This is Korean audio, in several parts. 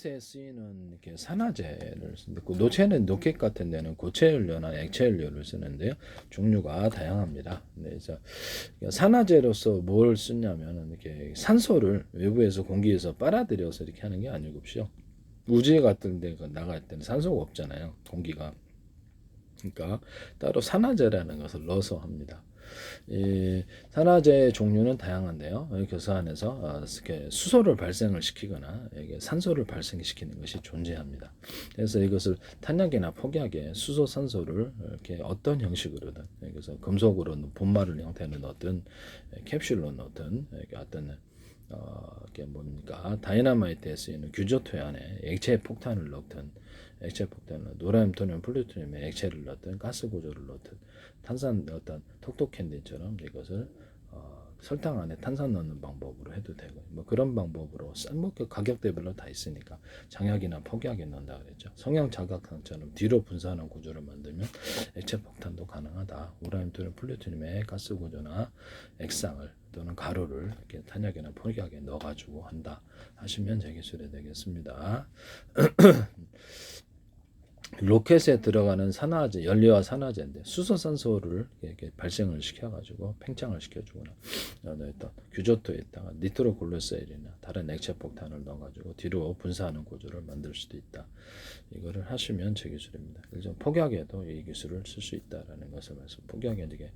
에 쓰이는 이렇게 산화제를 쓰는데 그 노체는 노켓 같은 데는 고체 연료나 액체 연료를 쓰는데요. 종류가 다양합니다. 그래서 산화제로서 뭘 쓰냐면은 이렇게 산소를 외부에서 공기에서 빨아들여서 이렇게 하는 게 아니고요. 우주 같은 데 나갈 때는 산소가 없잖아요. 공기가. 그러니까 따로 산화제라는 것을 넣어서 합니다. 이 산화제 종류는 다양한데요. 교사 안에서 이렇게 수소를 발생을 시키거나 이게 산소를 발생시키는 것이 존재합니다. 그래서 이것을 탄약이나 폭약에 수소, 산소를 이렇게 어떤 형식으로든 그래서 금속으로 본말을 형태는 어떤 캡슐로 넣든 어떤 이게 뭡니까 다이너마이트에 쓰이는 규조토 안에 액체 폭탄을 넣든 액체 폭탄은 노람, 토늄, 플루토늄의 액체를 넣든 가스 구조를 넣든 탄산 어떤 톡톡 캔디처럼 이것을 설탕 안에 탄산 넣는 방법으로 해도 되고 뭐 그런 방법으로 뭐 가격대별로 다 있으니까 장약이나 폭약에 넣는다 그랬죠. 성형 자각상처럼 뒤로 분산하는 구조를 만들면 액체 폭탄도 가능하다. 우라늄, 토늄, 플루토늄의 가스 구조나 액상을 또는 가루를 이렇게 탄약이나 폭약에 넣어가지고 한다 하시면 제 기술이 되겠습니다. 로켓에 들어가는 산화제, 연료와 산화제인데 수소산소를 이렇게 발생을 시켜가지고 팽창을 시켜주거나 어떤 규조토에다가 니트로글리세린이나 다른 액체 폭탄을 넣어가지고 뒤로 분사하는 구조를 만들 수도 있다. 이거를 하시면 제 기술입니다. 그래서 폭약에도 이 기술을 쓸 수 있다라는 것을 말씀. 폭약에 이게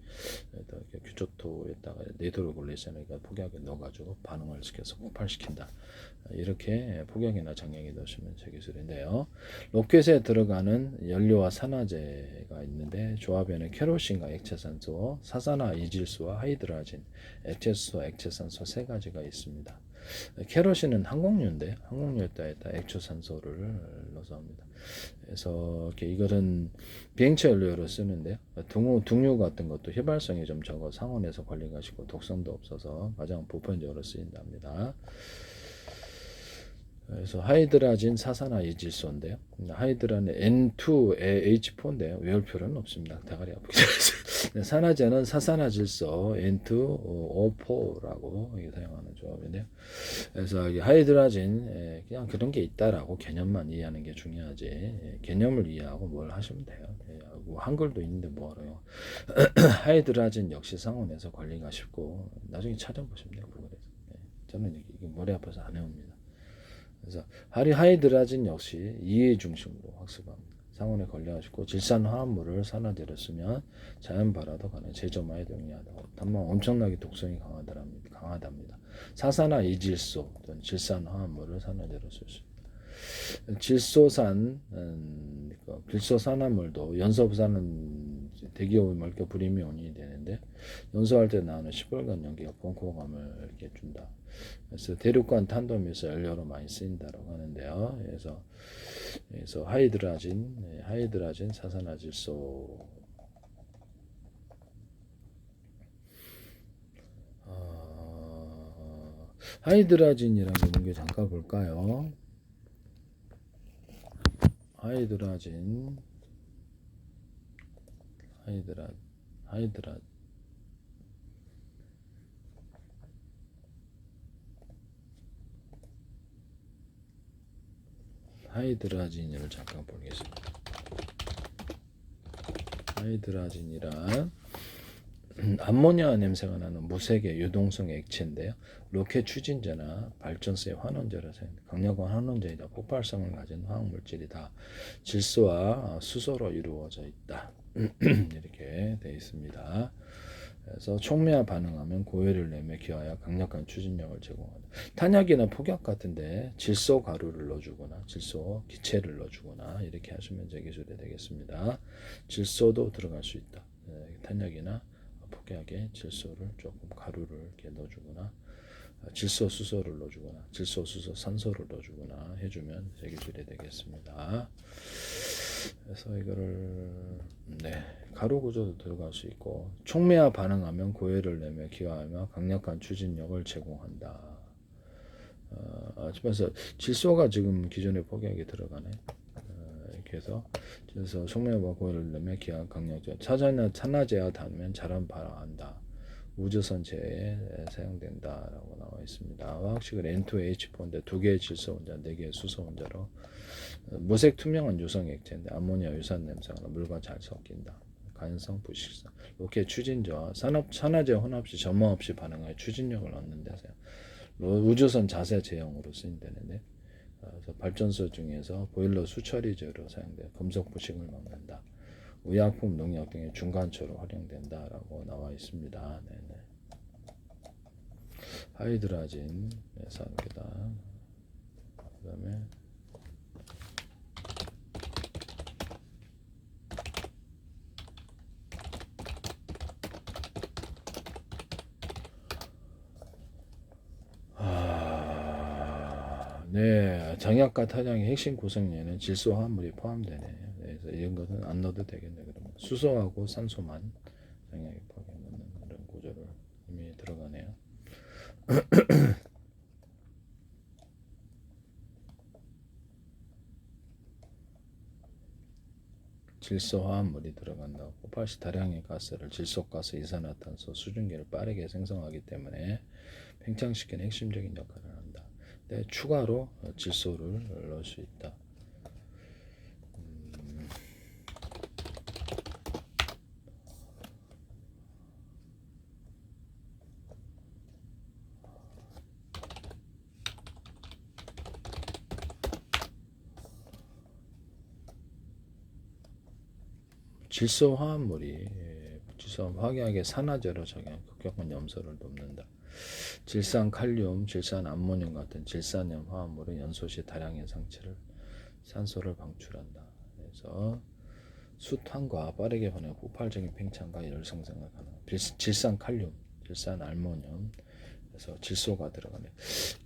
규조토에다가 니트로글리세린을 폭약에 넣어가지고 반응을 시켜서 폭발시킨다. 이렇게 폭약이나 장약에 넣으시면 제 기술인데요. 로켓에 들어가는 연료와 산화제가 있는데 조합에는 케로신과 액체산소, 사산화 이질소와 하이드라진, 액체수소, 액체산소 세 가지가 있습니다. 케로신은 항공유인데 항공유에다 액체산소를 넣어서 합니다. 그래서 이거는 비행체 연료로 쓰는데요. 등유 같은 것도 휘발성이 좀 적어 상온에서 관리가 쉽고 독성도 없어서 가장 보편적으로 쓰인답니다. 그래서 하이드라진 사산화 이질소인데요. 하이드라는 N2H4인데요. 외울 필요는 없습니다. 대가리 아프게 산화제는 사산화질소 N2O4라고 사용하는 조합인데요. 그래서 하이드라진 그냥 그런 게 있다라고 개념만 이해하는 게 중요하지. 개념을 이해하고 뭘 하시면 돼요. 뭐 한글도 있는데 뭐하러요. 하이드라진 역시 상온에서 관리가 쉽고 나중에 찾아보시면 돼요. 구글에서. 저는 이게 머리 아파서 안 해옵니다. 그래서 하이드라진 역시 이해 중심으로 학습합니다. 상온에 걸려가지고 질산 화합물을 산화제로 쓰면 자연 발화도 가능, 제점화에 용이하다고. 다만 엄청나게 독성이 강하답니다. 사산화 이질소 또는 질산 화합물을 산화제로 쓸 수 있다. 질소산화물도 연소부산은 대기오염 맑게 불임이온이 되는데 연소할 때 나오는 시뻘건 연기가 벙커감을 이렇게 준다. 그래서 대륙간 탄도미에서 연료로 많이 쓰인다고 하는데요. 그래서 하이드라진 사산화질소 하이드라진이라는 게 뭔지 잠깐 볼까요? 하이드라진 하이드라진을 잠깐 보겠습니다. 하이드라진이란 암모니아 냄새가 나는 무색의 유동성 액체인데요. 로켓 추진제나 발전소의 환원제로 강력한 환원제이다. 폭발성을 가진 화학물질이다. 질소와 수소로 이루어져 있다. 이렇게 되어 있습니다. 그래서 촉매와 반응하면 고열을 내며 기하여 강력한 추진력을 제공한다. 탄약이나 폭약 같은데 질소 가루를 넣어주거나 질소 기체를 넣어주거나 이렇게 하시면 제 기술이 되겠습니다. 질소도 들어갈 수 있다. 탄약이나 폭약에 질소를 조금 가루를 이렇게 넣어주거나 질소 수소를 넣어주거나 질소 수소 산소를 넣어주거나 해주면 제 기술이 되겠습니다. 그래서 이거를 가루 구조도 들어갈 수 있고 촉매와 반응하면 고열을 내며 기화하며 강력한 추진력을 제공한다. 그래서 질소가 지금 기존의 폭약에 들어가네. 이렇게 해서 촉매와 고열을 내며 기화 강력적 산화제와 닿으면 자란 발화한다. 우주선체에 사용된다라고 나와 있습니다. 화학식은 N2H4인데 2개의 질소 원자, 4개의 수소 원자로 무색 투명한 유성 액체인데 암모니아 유산 냄새가 물과 잘 섞인다. 간성, 부식성. 이렇게 추진저하, 산화제 혼합 시 점화 없이 반응하여 추진력을 얻는 데서 우주선 자세 제형으로 쓰인다는데, 그래서 발전소 중에서 보일러 수처리제로 사용돼 금속 부식을 막는다. 의약품, 농약 등의 중간초로 활용된다라고 나와 있습니다. 네네. 하이드라진 산기다. 그다음에 네, 장약과 타장의 핵심 구성에는 질소 화합물이 포함되네요. 그래서 이런 것은 안 넣어도 되겠네. 그러면 수소하고 산소만 장약에 포함되는 그런 구조를 이미 들어가네요. 질소 화합물이 들어간다고. 폭발 시 다량의 가스를 질소가스, 이산화탄소, 수증기를 빠르게 생성하기 때문에 팽창시키는 핵심적인 역할을 한다. 네, 추가로 질소를 넣을 수 있다. 질소 화합물이 질소 화학약의 산화제로 적용, 급격한 염소를 돕는다. 질산 칼륨, 질산 암모늄 같은 질산염 화합물은 연소 시 다량의 산소를 방출한다. 그래서 수탄과 빠르게 반응, 폭발적인 팽창과 열 생성을 가능한 질산 칼륨, 질산 알모늄, 그래서 질소가 들어가네.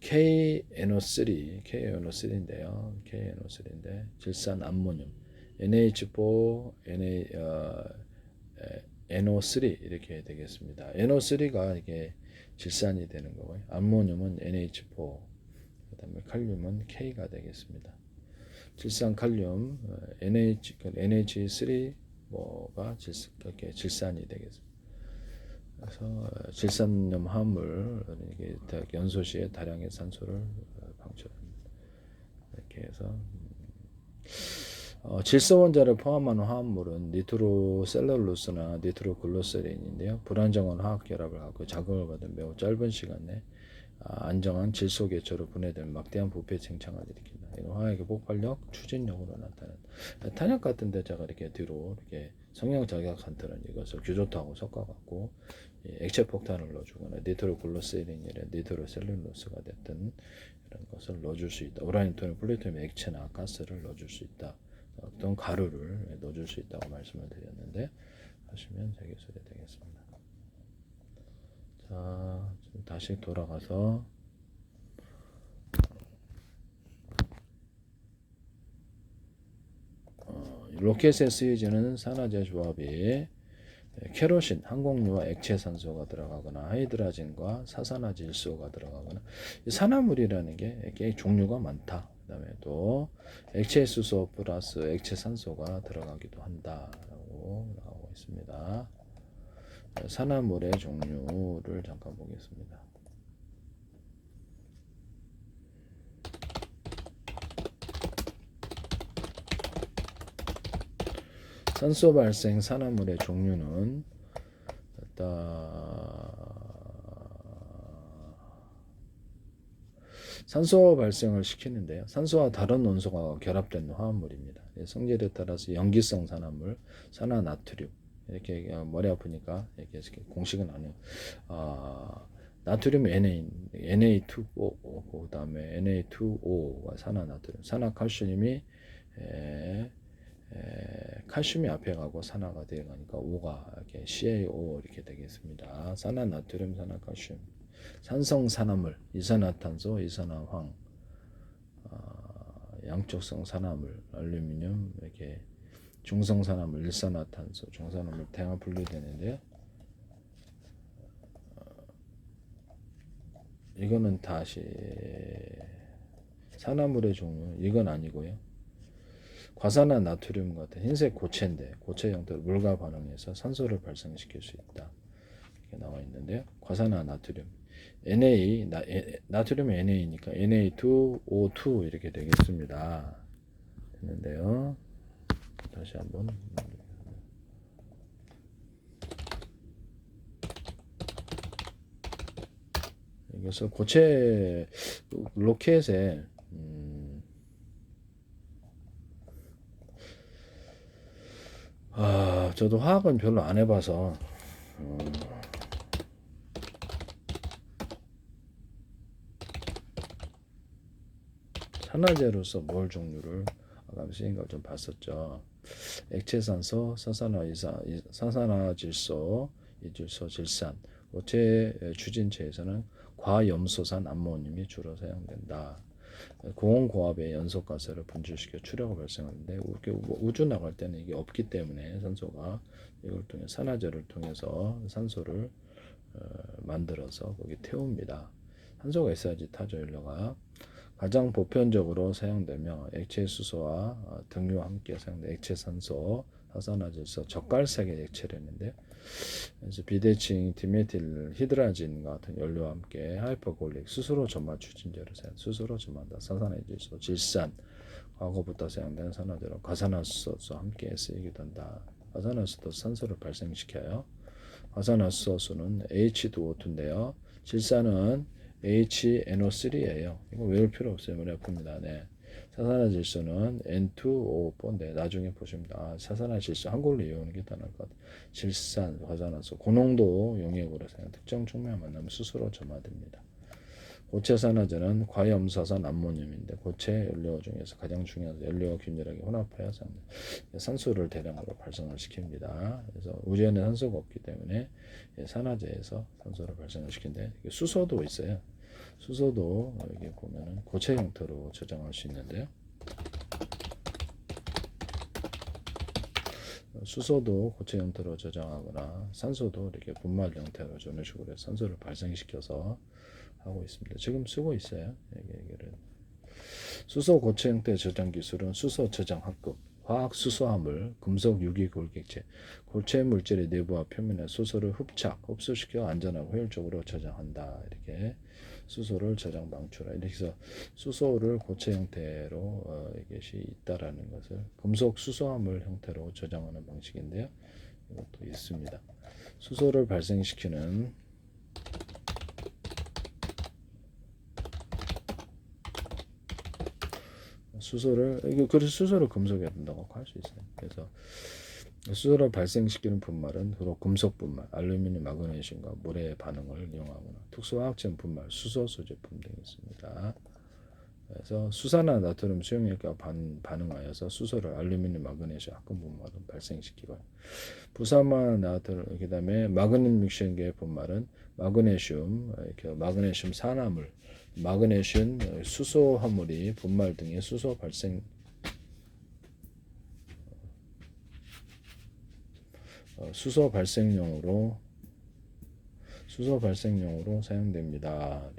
KNO3인데요. KNO3인데 질산 암모늄, NH4, NO3 이렇게 되겠습니다. NO3가 이게 질산이 되는 거고요. 암모늄은 NH4, 그다음에 칼륨은 K가 되겠습니다. 질산 칼륨 NH3 뭐가 질산이 되겠습니다. 그래서 질산염 화합물 이게 연소 시에 다량의 산소를 방출합니다. 이렇게 해서 질소 원자를 포함한 화합물은 니트로셀룰로스나 니트로글리세린인데요. 불안정한 화학 결합을 하고 자극을 받은 매우 짧은 시간 내 안정한 질소 객체로 분해된 막대한 부패 팽창을 일으킨다. 이런 화학의 폭발력, 추진력으로 나타나는 탄약 같은 데다가 이렇게 뒤로 이렇게 성형 자격한테는 이것을 규조토하고 섞어갖고 액체 폭탄을 넣어주거나 니트로글리세린이나 니트로셀룰로스가 됐든 이런 것을 넣어줄 수 있다. 우라늄, 토륨, 플루토늄 액체나 가스를 넣어줄 수 있다. 어떤 가루를 넣어줄 수 있다고 말씀을 드렸는데 하시면 되겠습니다. 자, 다시 돌아가서 로켓에 쓰여지는 산화제 조합이 케로신, 항공유와 액체산소가 들어가거나 하이드라진과 사산화질소가 들어가거나 산화물이라는 게 꽤 종류가 많다. 그 다음에 또 액체수소 플러스 액체산소가 들어가기도 한다라고 나오고 있습니다. 산화물의 종류를 잠깐 보겠습니다. 산소 발생 산화물의 종류는 산소 발생을 시키는데요. 산소와 다른 원소가 결합된 화합물입니다. 성질에 따라서 염기성 산화물, 산화나트륨 이렇게 머리 아프니까 이렇게 공식은 아니에요. 나트륨 Na2O, 그 다음에 Na2O가 산화나트륨, 산화칼슘이 칼슘이 앞에 가고 산화가 되어 가니까 O가 이렇게 CaO 이렇게 되겠습니다. 산화나트륨, 산화칼슘, 산성 산화물, 이산화탄소, 이산화황, 양쪽성 산화물, 알루미늄 이렇게 중성 산화물, 일산화탄소, 중산화물 다양한 분류되는데요. 이거는 다시 산화물의 종류, 이건 아니고요. 과산화 나트륨 같은 흰색 고체인데 고체 형태로 물과 반응해서 산소를 발생시킬 수 있다. 이렇게 나와 있는데요. 과산화 나트륨 Na 나트륨이 Na니까 Na2O2 이렇게 되겠습니다. 했는데요. 다시 한번 그래서 고체 로켓에 저도 화학은 별로 안 해봐서 산화제로서 뭘 종류를 아까 쓰인 걸 좀 봤었죠. 액체산소, 산산화질소, 이질소, 질산, 고체 추진체에서는 과염소산 암모늄이 주로 사용된다. 고온고압의 연소가스를 분출시켜 추력을 발생하는데 우주 나갈 때는 이게 없기 때문에 산소가 이걸 통해 산화제를 통해서 산소를 만들어서 거기 태웁니다. 산소가 있어야지 타죠 연료가. 가장 보편적으로 사용되며 액체 수소와 등유와 함께 사용된 액체 산소, 산화질소, 젓갈색의 액체라는데 그래서 비대칭 디메틸 히드라진 같은 연료와 함께 하이퍼골릭 스스로 점화 추진제를 사용, 스스로 점화한다. 산산화질소, 질산, 과거부터 사용된 산화제로 과산화수소와 함께 쓰이기도 한다. 과산화수소도 산소를 발생시켜요. 과산화수소는 H2O2인데요. 질산은 HNO3예요. 이거 외울 필요 없어요. 머리 아픕니다. 네. 산산화질소는 N2O4인데 나중에 보시면 산산화질소 한글로 이용하는 게 더 나을 것 같아요. 질산, 과산화수, 고농도 용액으로 사용 특정 총량을 만나면 스스로 점화됩니다. 고체 산화제는 과염소산 암모늄인데 고체 연료 중에서 가장 중요한 연료와 균일하게 혼합하여 산소를 대량으로 발생을 시킵니다. 그래서 우주에는 산소가 없기 때문에 산화제에서 산소를 발생을 시키는데 수소도 있어요. 수소도 여기 보면은 고체 형태로 저장할 수 있는데요. 수소도 고체 형태로 저장하거나 산소도 이렇게 분말 형태로 저런 식으로 산소를 발생시켜서 하고 있습니다. 지금 쓰고 있어요. 얘기를. 수소 고체 형태 저장 기술은 수소 저장 합금, 화학 수소화물, 금속 유기 골격제, 고체 물질의 내부와 표면에 수소를 흡수시켜 안전하고 효율적으로 저장한다. 이렇게 수소를 저장 방출하. 이렇게 해서 수소를 고체 형태로 이것이 있다라는 것을 금속 수소화물 형태로 저장하는 방식인데요. 이것도 있습니다. 수소를 발생시키는 그래서 수소를 금속에 둔다고 할 수 있어요. 그래서 수소를 발생시키는 분말은 주로 금속 분말, 알루미늄, 마그네슘과 물의 반응을 이용하거나 특수화학적 분말, 수소 소제품 등이 있습니다. 그래서 수산화 나트륨 수용액과 반응하여서 수소를 알루미늄, 마그네슘 합금 분말은 발생시키고 부산화 나트륨 그다음에 마그네슘계 분말은 마그네슘 산화물 마그네슘 수소 화물이 분말 등의 수소 발생용으로 사용됩니다.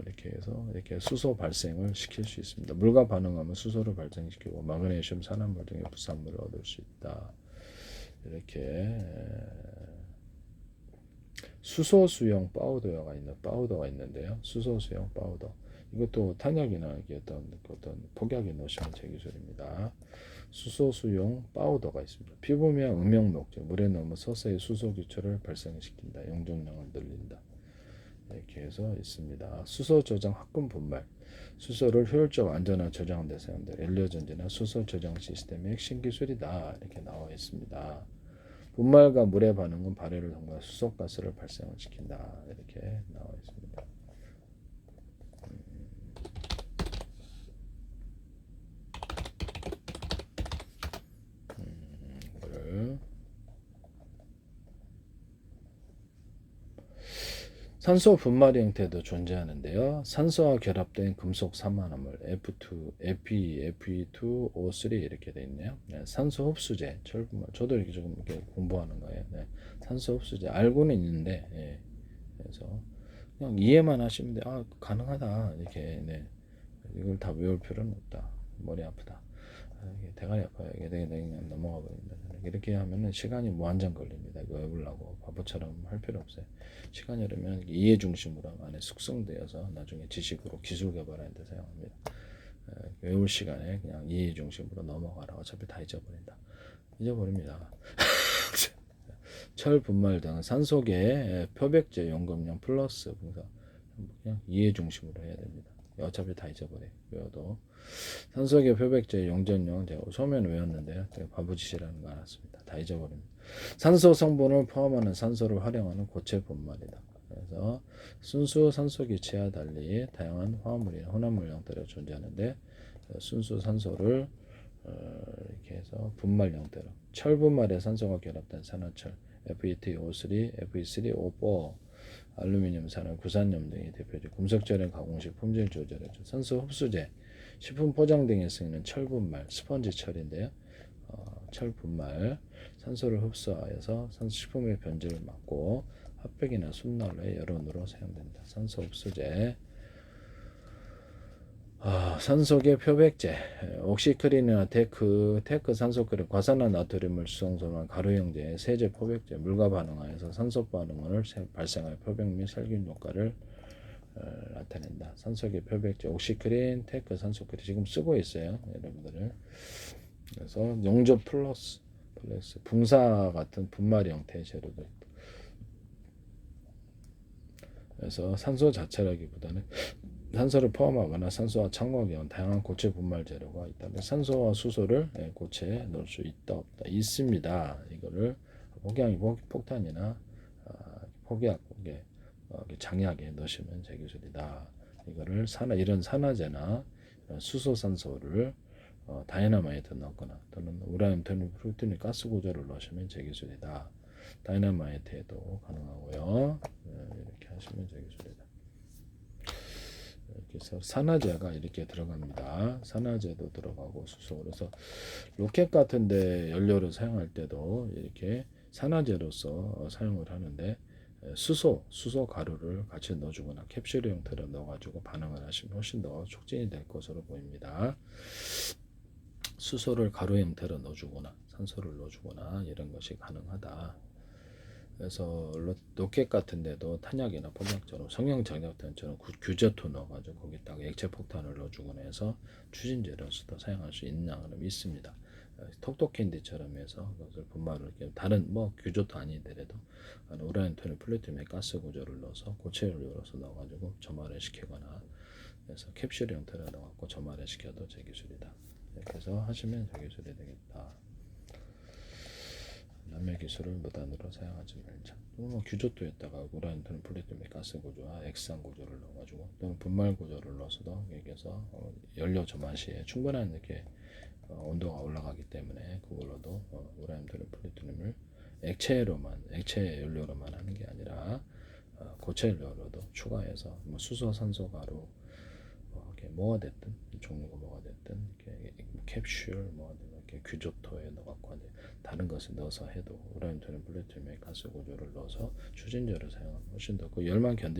이렇게 해서 이렇게 수소 발생을 시킬 수 있습니다. 물과 반응하면 수소를 발생시키고 마그네슘 산화물 등의 부산물을 얻을 수 있다. 이렇게 수소 수용 파우더가 있는데요. 수소 수용 파우더. 이것도 탄약이나 어떤 폭약에 넣으시면 제 기술입니다. 수소 수용 파우더가 있습니다. 피부면 음영 녹조, 물에 넣으면 서서히 수소 기초를 발생시킨다. 용적량을 늘린다. 이렇게 해서 있습니다. 수소 저장 합금 분말. 수소를 효율적 안전한 저장하는 데 사용된 연료전지나 수소 저장 시스템의 핵심 기술이다. 이렇게 나와 있습니다. 분말과 물의 반응은 발열을 통해 수소가스를 발생을 시킨다. 이렇게 나와 있습니다. 산소 분말의 형태도 존재하는데요. 산소와 결합된 금속 산화물 Fe2O3 이렇게 되어 있네요. 네, 산소 흡수제, 철분말. 저도 이렇게 조금 이렇게 공부하는 거예요. 네, 산소 흡수제 알고는 있는데, 그래서 그냥 이해만 하시면 돼. 가능하다 이렇게. 네, 이걸 다 외울 필요는 없다. 머리 아프다. 이게 대가리 아파요. 이게 그냥 넘어가 버립니다. 이렇게 하면은 시간이 무한정 걸립니다. 이거 외우려고 바보처럼 할 필요 없어요. 시간이 흐르면 이해 중심으로 안에 숙성되어서 나중에 지식으로 기술 개발하는 데 사용합니다. 외울 시간에 그냥 이해 중심으로 넘어가라. 어차피 다 잊어버립니다. 철, 분말 등 산소계 표백제 용금량 플러스 분사 그냥 이해 중심으로 해야 됩니다. 어차피 다 잊어버려요. 외워도 산소계 표백제 용전용 제가 처음에는 외웠는데요. 바보짓이라는 거 알았습니다. 다 잊어버립니다. 산소 성분을 포함하는 산소를 활용하는 고체 분말이다. 그래서 순수 산소 기체와 달리 다양한 화합물이나 혼합물 형태로 존재하는데 순수 산소를 이렇게 해서 분말 형태로 철분말에 산소가 결합된 산화철 FeTO3, Fe3O4 알루미늄 산화, 구산염 등이 대표적 금속절연 가공식 품질 조절해줘 산소 흡수제 식품 포장 등에 쓰이는 철분말 스펀지 철인데요. 철분말 산소를 흡수하여서 식품의 변질을 막고 핫팩이나 순난로의 여론으로 사용된다. 산소 흡수제 산소계 표백제 옥시크린이나 테크 산소크린 과산화 나트륨을 수성소만 가루형제 세제 포백제 물과 반응하여서 산소 반응을 발생하여 표백 및 살균 효과를 나타낸다. 산소계 표백제 옥시크린 테크 산소크린 지금 쓰고 있어요 여러분들을. 그래서 용접 플러스 붕사 같은 분말 형태의 재료도 있다. 그래서 산소 자체라기보다는 산소를 포함하거나 산소와 첨가한 다양한 고체 분말 재료가 있다. 산소와 수소를 고체에 넣을 수 있다 없다 있습니다. 이거를 폭탄이나 폭약 장약에 넣으시면 제기술이다. 이거를 이런 산화제나 수소 산소를 다이너마이트 넣거나 또는 우라늄 플루토늄 가스 구조를 넣으시면 제기술이다. 다이너마이트에도 가능하고요. 이렇게 하시면 제기술이다. 그래서 산화제가 이렇게 들어갑니다. 산화제도 들어가고 수소. 그래서 로켓 같은데 연료를 사용할 때도 이렇게 산화제로서 사용을 하는데 수소 가루를 같이 넣어주거나 캡슐 형태로 넣어가지고 반응을 하시면 훨씬 더 촉진이 될 것으로 보입니다. 수소를 가루 형태로 넣어주거나 산소를 넣어주거나 이런 것이 가능하다. 그래서 로켓 같은 데도 탄약이나 폭약처럼 성형 장작탄처럼 규제토 넣어가지고 거기다가 액체 폭탄을 넣어주거나 해서 추진제로서도 사용할 수 있는 그럼 있습니다. 톡톡캔디처럼 해서 그것을 분말을 다른 규조토 아니더라도 우라늄 토늄 플루토늄의 가스 구조를 넣어서 고체 연료로서 넣어가지고 점화를 시키거나 그래서 캡슐 형태로 넣어갖고 점화를 시켜도 제기술이다. 이렇게 해서 하시면 제기술이 되겠다. 남의 기술을 무단으로 사용하지 말자. 또는 규조토에다가 우라늄 토늄 플루토늄의 가스 구조와 액상 구조를 넣어가지고 또는 분말 구조를 넣어서도 여기서 연료 점화 시에 충분한 이렇게 온도가 올라가기 때문에 그걸로도 우라늄 토늄 플루토늄을 액체 연료로만 하는 게 아니라 고체 연료로도 추가해서 수소 산소 가루 뭐가 됐든 종류가 뭐가 됐든 이렇게 캡슐 이렇게 규조토에 넣어갖고 다른 것을 넣어서 해도 우라늄 토늄 플루토늄의 가스 구조를 넣어서 추진제로 사용하면 훨씬 더 그 열만 견디